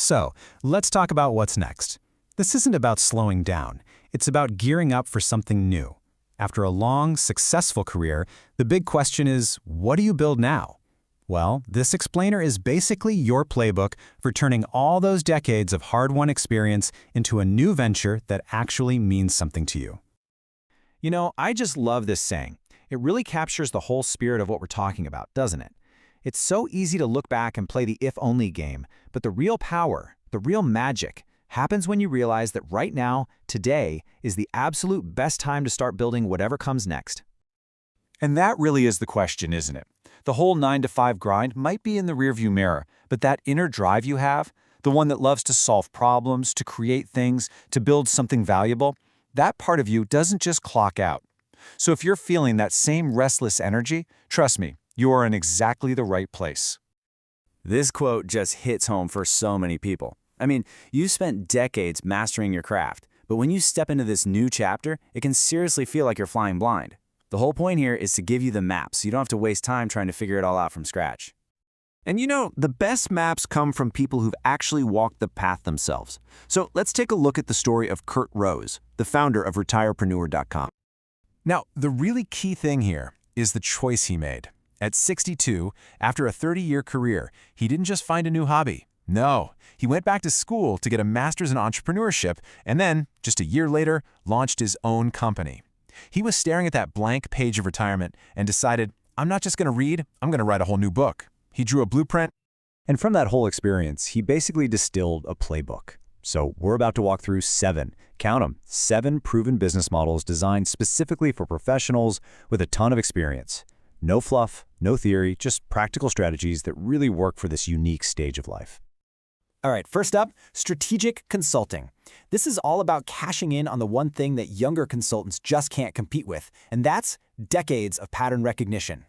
So, let's talk about what's next. This isn't about slowing down. It's about gearing up for something new. After a long, successful career, the big question is, what do you build now? Well, this explainer is basically your playbook for turning all those decades of hard-won experience into a new venture that actually means something to you. You know, I just love this saying. It really captures the whole spirit of what we're talking about, doesn't it? It's so easy to look back and play the if-only game, but the real power, the real magic, happens when you realize that right now, today, is the absolute best time to start building whatever comes next. And that really is the question, isn't it? The whole 9-to-5 grind might be in the rearview mirror, but that inner drive you have, the one that loves to solve problems, to create things, to build something valuable, that part of you doesn't just clock out. So if you're feeling that same restless energy, trust me, you are in exactly the right place. This quote just hits home for so many people. I mean, you've spent decades mastering your craft, but when you step into this new chapter, it can seriously feel like you're flying blind. The whole point here is to give you the map so you don't have to waste time trying to figure it all out from scratch. And you know, the best maps come from people who've actually walked the path themselves. So let's take a look at the story of Kurt Rose, the founder of Retirepreneur.com. Now, the really key thing here is the choice he made. At 62, after a 30-year career, he didn't just find a new hobby. No, he went back to school to get a master's in entrepreneurship and then, just a year later, launched his own company. He was staring at that blank page of retirement and decided, I'm not just going to read, I'm going to write a whole new book. He drew a blueprint. And from that whole experience, he basically distilled a playbook. So we're about to walk through 7, count them, 7 proven business models designed specifically for professionals with a ton of experience. No fluff, no theory, just practical strategies that really work for this unique stage of life. All right, first up, strategic consulting. This is all about cashing in on the one thing that younger consultants just can't compete with, and that's decades of pattern recognition.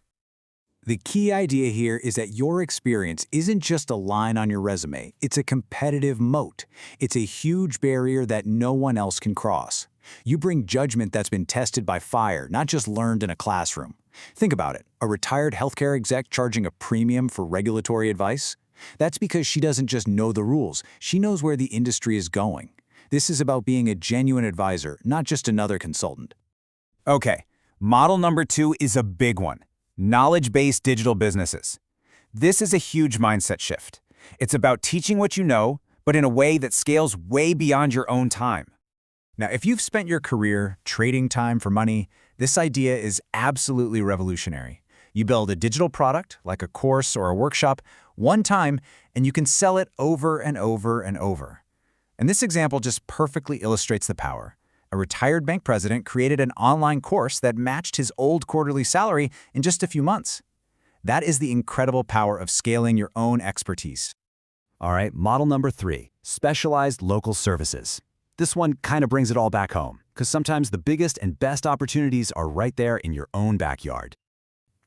The key idea here is that your experience isn't just a line on your resume, it's a competitive moat. It's a huge barrier that no one else can cross. You bring judgment that's been tested by fire, not just learned in a classroom. Think about it, a retired healthcare exec charging a premium for regulatory advice? That's because she doesn't just know the rules, she knows where the industry is going. This is about being a genuine advisor, not just another consultant. Okay, model number 2 is a big one. Knowledge-based digital businesses. This is a huge mindset shift. It's about teaching what you know, but in a way that scales way beyond your own time. Now, if you've spent your career trading time for money, this idea is absolutely revolutionary. You build a digital product, like a course or a workshop, one time, and you can sell it over and over and over. And this example just perfectly illustrates the power. A retired bank president created an online course that matched his old quarterly salary in just a few months. That is the incredible power of scaling your own expertise. All right, model number 3, specialized local services. This one kind of brings it all back home, because sometimes the biggest and best opportunities are right there in your own backyard.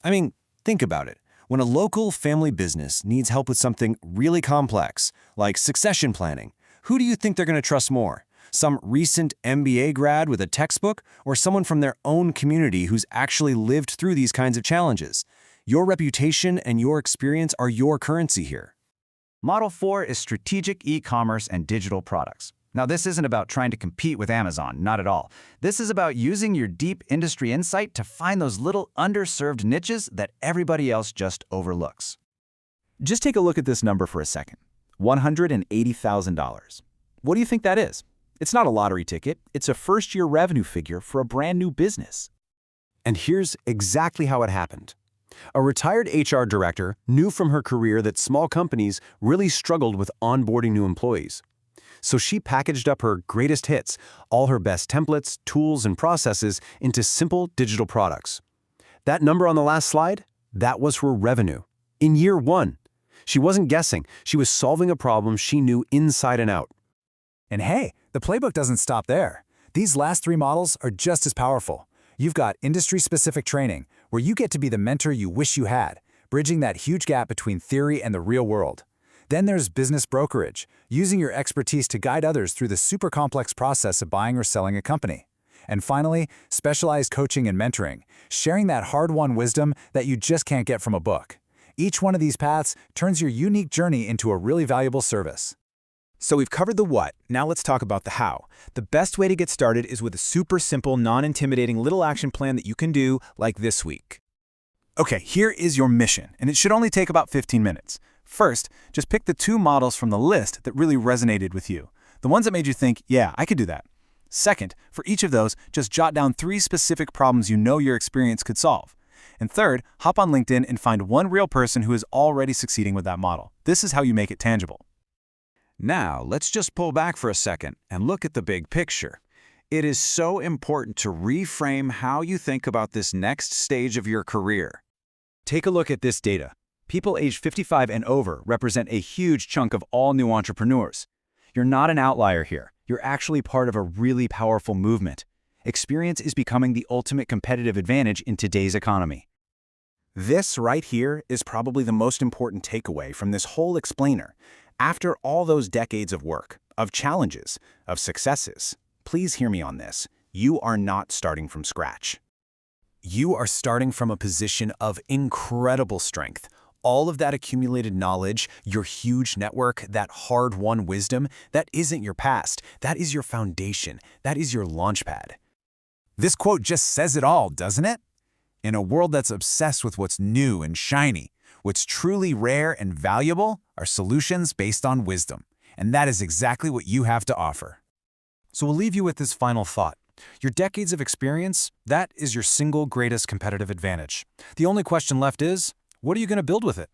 I mean, think about it. When a local family business needs help with something really complex, like succession planning, who do you think they're going to trust more? Some recent MBA grad with a textbook, or someone from their own community who's actually lived through these kinds of challenges? Your reputation and your experience are your currency here. Model 4 is strategic e-commerce and digital products. Now, this isn't about trying to compete with Amazon, not at all. This is about using your deep industry insight to find those little underserved niches that everybody else just overlooks. Just take a look at this number for a second. $180,000. What do you think that is? It's not a lottery ticket. It's a first-year revenue figure for a brand new business. And here's exactly how it happened. A retired HR director knew from her career that small companies really struggled with onboarding new employees. So she packaged up her greatest hits, all her best templates, tools, and processes into simple digital products. That number on the last slide, that was her revenue. In year 1. She wasn't guessing. She was solving a problem she knew inside and out. And hey, the playbook doesn't stop there. These last 3 models are just as powerful. You've got industry-specific training, where you get to be the mentor you wish you had, bridging that huge gap between theory and the real world. Then there's business brokerage, using your expertise to guide others through the super complex process of buying or selling a company. And finally, specialized coaching and mentoring, sharing that hard-won wisdom that you just can't get from a book. Each one of these paths turns your unique journey into a really valuable service. So we've covered the what, now let's talk about the how. The best way to get started is with a super simple, non-intimidating little action plan that you can do like this week. Okay, here is your mission, and it should only take about 15 minutes. First, just pick the 2 models from the list that really resonated with you. The ones that made you think, yeah, I could do that. Second, for each of those, just jot down 3 specific problems you know your experience could solve. And third, hop on LinkedIn and find one real person who is already succeeding with that model. This is how you make it tangible. Now, let's just pull back for a second and look at the big picture. It is so important to reframe how you think about this next stage of your career. Take a look at this data. People aged 55 and over represent a huge chunk of all new entrepreneurs. You're not an outlier here. You're actually part of a really powerful movement. Experience is becoming the ultimate competitive advantage in today's economy. This right here is probably the most important takeaway from this whole explainer. After all those decades of work, of challenges, of successes, please hear me on this. You are not starting from scratch. You are starting from a position of incredible strength. All of that accumulated knowledge, your huge network, that hard-won wisdom, that isn't your past. That is your foundation. That is your launchpad. This quote just says it all, doesn't it? In a world that's obsessed with what's new and shiny, what's truly rare and valuable are solutions based on wisdom. And that is exactly what you have to offer. So we'll leave you with this final thought. Your decades of experience, that is your single greatest competitive advantage. The only question left is, what are you going to build with it?